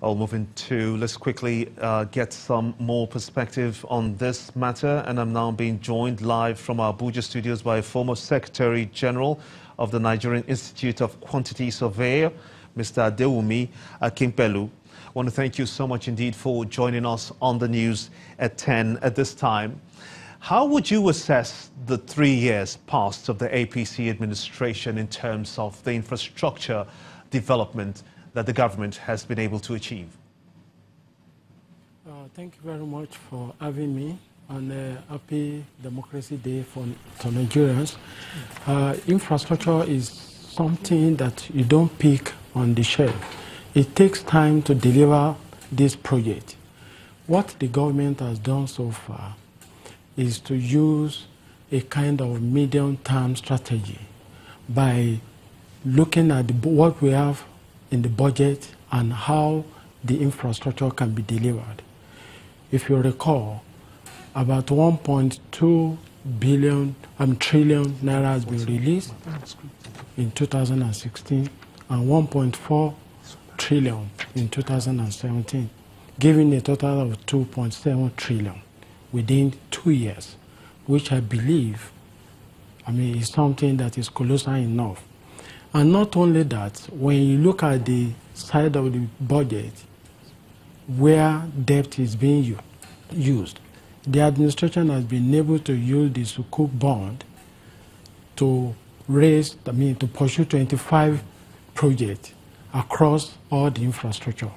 I'll move into, let's quickly get some more perspective on this matter. And I'm now being joined live from our Abuja studios by former Secretary General of the Nigerian Institute of Quantity Surveyor, Mr. Adewumi Akimpelu. I want to thank you so much indeed for joining us on the news at 10 at this time. How would you assess the 3 years past of the APC administration in terms of the infrastructure development that the government has been able to achieve? Thank you very much for having me on a happy Democracy Day for Nigerians. Infrastructure is something that you don't pick on the shelf. It takes time to deliver this project. What the government has done so far is to use a kind of medium-term strategy by looking at what we have in the budget and how the infrastructure can be delivered. If you recall, about 1.2 trillion naira has been released in 2016 and 1.4 trillion in 2017, giving a total of 2.7 trillion within 2 years, which I believe, is something that is colossal enough. And not only that, when you look at the side of the budget where debt is being used, the administration has been able to use the Sukuk bond to to pursue 25 projects across all the infrastructure.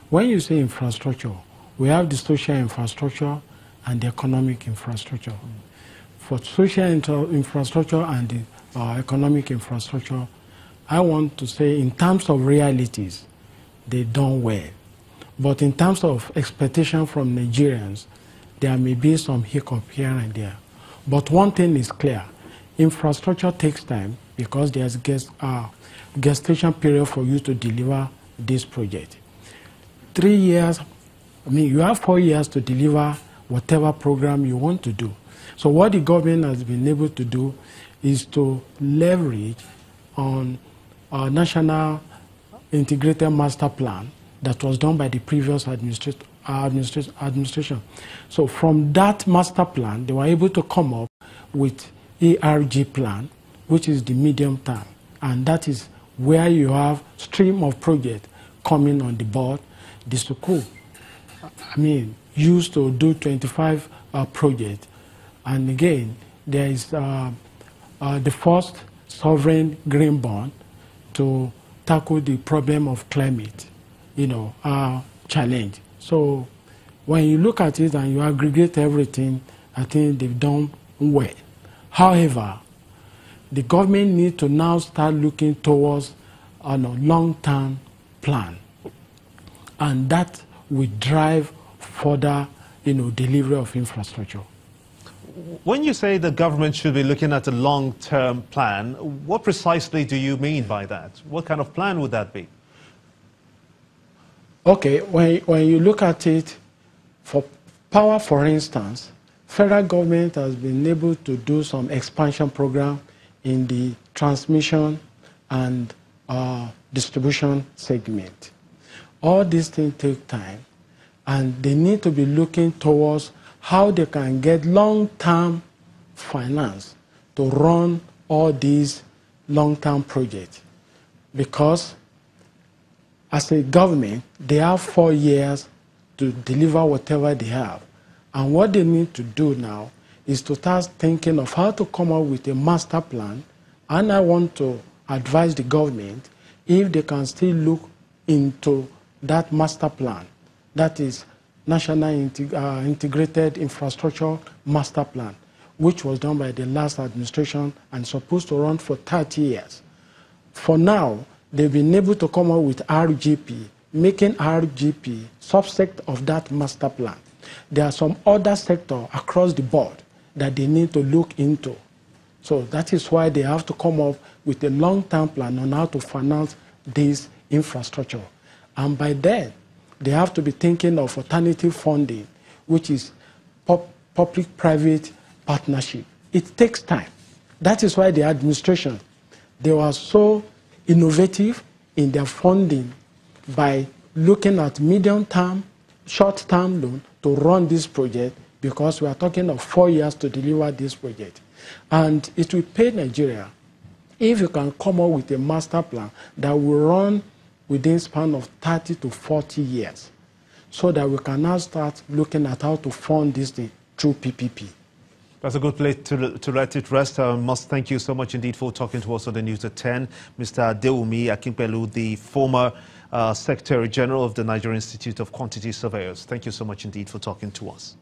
When you say infrastructure, we have the social infrastructure and the economic infrastructure. For social infrastructure and the economic infrastructure, I want to say in terms of realities, they've done well. But in terms of expectation from Nigerians, there may be some hiccup here and there. But one thing is clear, infrastructure takes time because there's gestation period for you to deliver this project. 3 years, you have 4 years to deliver whatever program you want to do. So what the government has been able to do is to leverage on our national integrated master plan that was done by the previous administration. So from that master plan, they were able to come up with ARG plan, which is the medium term. And that is where you have stream of projects coming on the board. The Sukuk, used to do 25 projects. And again, there is the first sovereign green bond to tackle the problem of climate, challenge. So when you look at it and you aggregate everything, I think they've done well. However, the government needs to now start looking towards a long-term plan, and that will drive further, delivery of infrastructure. When you say the government should be looking at a long-term plan, what precisely do you mean by that? What kind of plan would that be? Okay, when you look at it, for power, for instance, federal government has been able to do some expansion program in the transmission and distribution segment. All these things take time, and they need to be looking towards how they can get long-term finance to run all these long-term projects. Because as a government, they have 4 years to deliver whatever they have. And what they need to do now is to start thinking of how to come up with a master plan. And I want to advise the government if they can still look into that master plan, that is National Integrated Infrastructure Master Plan, which was done by the last administration and supposed to run for 30 years. For now, they've been able to come up with RGP, making RGP subset of that master plan. There are some other sectors across the board that they need to look into. So that is why they have to come up with a long-term plan on how to finance this infrastructure. And by then, they have to be thinking of alternative funding, which is public-private partnership. It takes time. That is why the administration, they were so innovative in their funding by looking at medium-term, short-term loan to run this project, because we are talking of 4 years to deliver this project. And it will pay Nigeria if you can come up with a master plan that will run within a span of 30 to 40 years, so that we can now start looking at how to fund this thing through PPP. That's a good place to let it rest. I must thank you so much indeed for talking to us on the News at 10. Mr. Adewumi Akinpelu, the former Secretary General of the Nigerian Institute of Quantity Surveyors. Thank you so much indeed for talking to us.